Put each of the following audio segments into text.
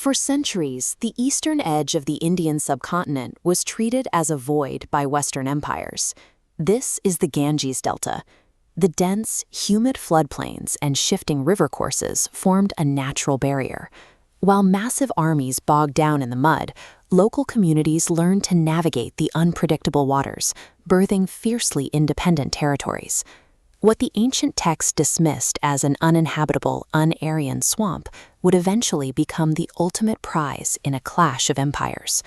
For centuries, the eastern edge of the Indian subcontinent was treated as a void by Western empires. This is the Ganges Delta. The dense, humid floodplains and shifting river courses formed a natural barrier. While massive armies bogged down in the mud, local communities learned to navigate the unpredictable waters, birthing fiercely independent territories. What the ancient texts dismissed as an uninhabitable, un-Aryan swamp would eventually become the ultimate prize in a clash of empires.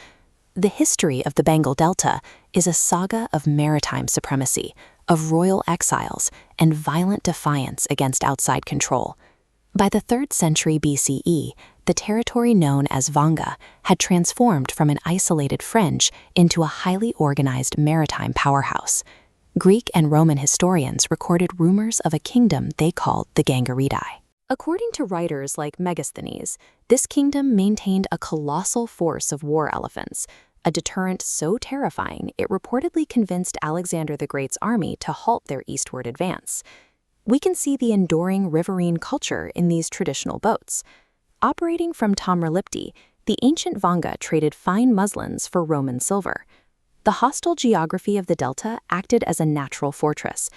The history of the Bengal Delta is a saga of maritime supremacy, of royal exiles, and violent defiance against outside control. By the 3rd century BCE, the territory known as Vanga had transformed from an isolated fringe into a highly organized maritime powerhouse. Greek and Roman historians recorded rumors of a kingdom they called the Gangaridae. According to writers like Megasthenes, this kingdom maintained a colossal force of war elephants, a deterrent so terrifying it reportedly convinced Alexander the Great's army to halt their eastward advance. We can see the enduring riverine culture in these traditional boats. Operating from Tamralipti, the ancient Vanga traded fine muslins for Roman silver. The hostile geography of the delta acted as a natural fortress.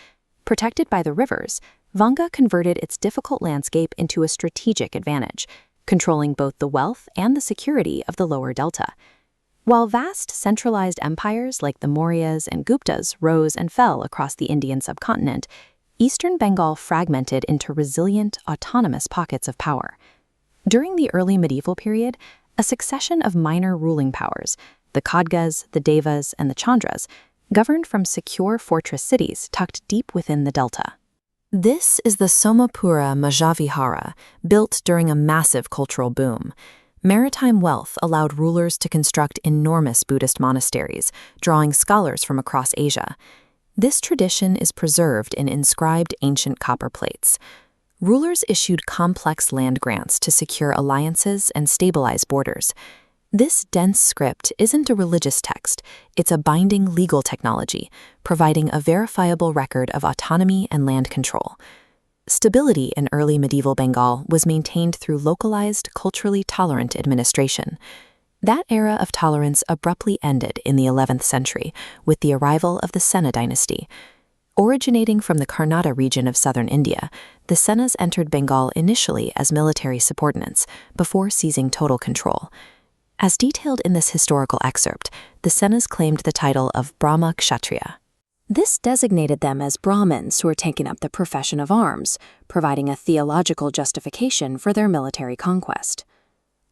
Protected by the rivers, Vanga converted its difficult landscape into a strategic advantage, controlling both the wealth and the security of the lower delta. While vast centralized empires like the Mauryas and Guptas rose and fell across the Indian subcontinent, eastern Bengal fragmented into resilient, autonomous pockets of power. During the early medieval period, a succession of minor ruling powers, the Khadgas, the Devas, and the Chandras, governed from secure fortress cities tucked deep within the delta. This is the Somapura Majavihara, built during a massive cultural boom. Maritime wealth allowed rulers to construct enormous Buddhist monasteries, drawing scholars from across Asia. This tradition is preserved in inscribed ancient copper plates. Rulers issued complex land grants to secure alliances and stabilize borders. This dense script isn't a religious text, it's a binding legal technology, providing a verifiable record of autonomy and land control. Stability in early medieval Bengal was maintained through localized, culturally tolerant administration. That era of tolerance abruptly ended in the 11th century with the arrival of the Sena Dynasty. Originating from the Karnataka region of southern India, the Senas entered Bengal initially as military subordinates before seizing total control. As detailed in this historical excerpt, the Senas claimed the title of Brahma Kshatriya. This designated them as Brahmins who were taking up the profession of arms, providing a theological justification for their military conquest.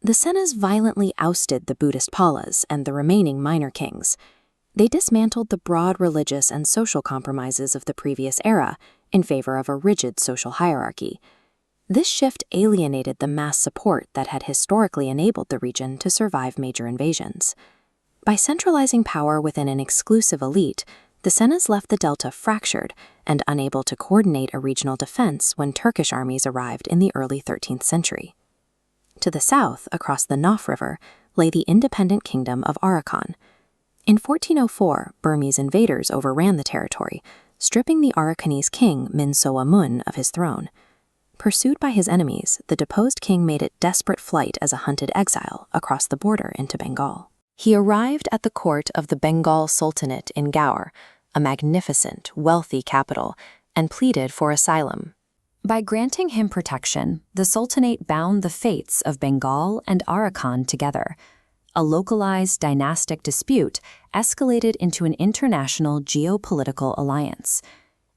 The Senas violently ousted the Buddhist Palas and the remaining minor kings. They dismantled the broad religious and social compromises of the previous era in favor of a rigid social hierarchy. This shift alienated the mass support that had historically enabled the region to survive major invasions. By centralizing power within an exclusive elite, the Senas left the delta fractured and unable to coordinate a regional defense when Turkish armies arrived in the early 13th century. To the south, across the Nath River, lay the independent kingdom of Arakan. In 1404, Burmese invaders overran the territory, stripping the Arakanese king Minsowa Mun of his throne. Pursued by his enemies, the deposed king made it desperate flight as a hunted exile across the border into Bengal. He arrived at the court of the Bengal Sultanate in Gaur, a magnificent, wealthy capital, and pleaded for asylum. By granting him protection, the Sultanate bound the fates of Bengal and Arakan together. A localized dynastic dispute escalated into an international geopolitical alliance.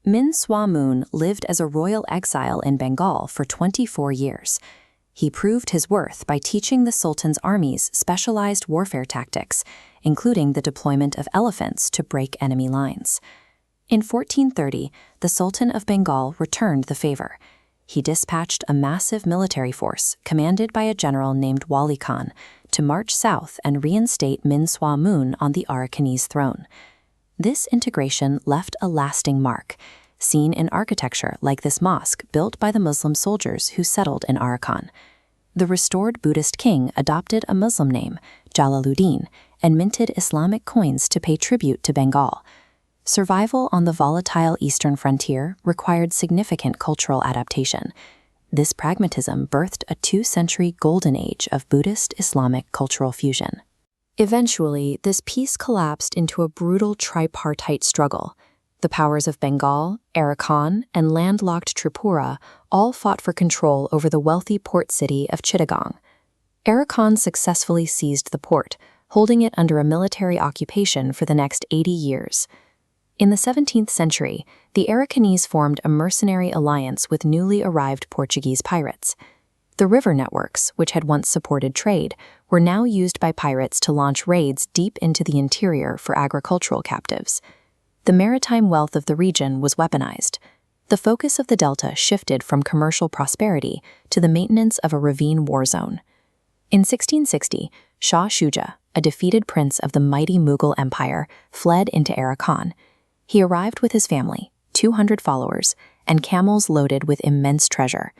Min Swa Mun lived as a royal exile in Bengal for 24 years. He proved his worth by teaching the Sultan's armies specialized warfare tactics, including the deployment of elephants to break enemy lines. In 1430, the Sultan of Bengal returned the favor. He dispatched a massive military force, commanded by a general named Wali Khan, to march south and reinstate Min Swa Mun on the Arakanese throne. This integration left a lasting mark, seen in architecture like this mosque built by the Muslim soldiers who settled in Arakan. The restored Buddhist king adopted a Muslim name, Jalaluddin, and minted Islamic coins to pay tribute to Bengal. Survival on the volatile eastern frontier required significant cultural adaptation. This pragmatism birthed a 2-century golden age of Buddhist-Islamic cultural fusion. Eventually, this peace collapsed into a brutal tripartite struggle. The powers of Bengal, Arakan, and landlocked Tripura all fought for control over the wealthy port city of Chittagong. Arakan successfully seized the port, holding it under a military occupation for the next 80 years. In the 17th century, the Arakanese formed a mercenary alliance with newly arrived Portuguese pirates. The river networks, which had once supported trade, were now used by pirates to launch raids deep into the interior for agricultural captives. The maritime wealth of the region was weaponized. The focus of the delta shifted from commercial prosperity to the maintenance of a ravine war zone. In 1660, Shah Shuja, a defeated prince of the mighty Mughal Empire, fled into Arakan. He arrived with his family, 200 followers, and camels loaded with immense treasure.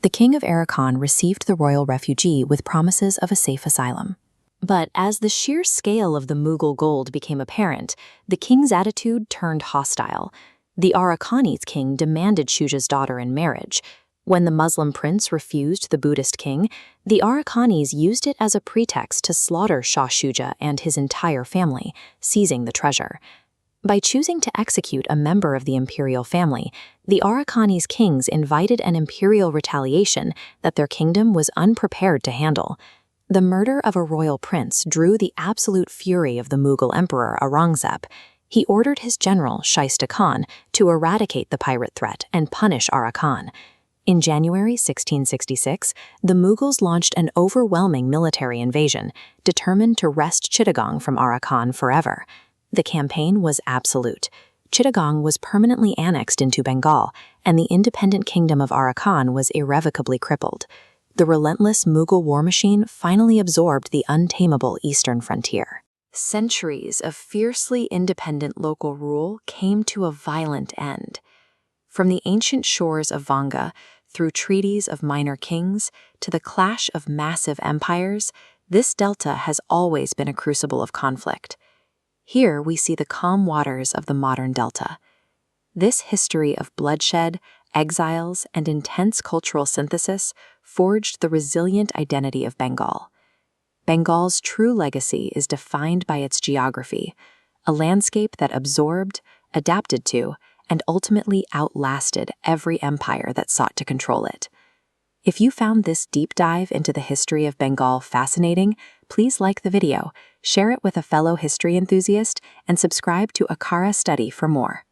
The king of Arakan received the royal refugee with promises of a safe asylum. But as the sheer scale of the Mughal gold became apparent, the king's attitude turned hostile. The Arakanese king demanded Shuja's daughter in marriage. When the Muslim prince refused the Buddhist king, the Arakanese used it as a pretext to slaughter Shah Shuja and his entire family, seizing the treasure. By choosing to execute a member of the imperial family, the Arakanese kings invited an imperial retaliation that their kingdom was unprepared to handle. The murder of a royal prince drew the absolute fury of the Mughal emperor Aurangzeb. He ordered his general, Shaista Khan, to eradicate the pirate threat and punish Arakan. In January 1666, the Mughals launched an overwhelming military invasion, determined to wrest Chittagong from Arakan forever. The campaign was absolute. Chittagong was permanently annexed into Bengal, and the independent kingdom of Arakan was irrevocably crippled. The relentless Mughal war machine finally absorbed the untamable eastern frontier. Centuries of fiercely independent local rule came to a violent end. From the ancient shores of Vanga, through treaties of minor kings, to the clash of massive empires, this delta has always been a crucible of conflict. Here we see the calm waters of the modern delta. This history of bloodshed, exiles, and intense cultural synthesis forged the resilient identity of Bengal. Bengal's true legacy is defined by its geography, a landscape that absorbed, adapted to, and ultimately outlasted every empire that sought to control it. If you found this deep dive into the history of Bengal fascinating, please like the video, share it with a fellow history enthusiast, and subscribe to AKHARA Study for more.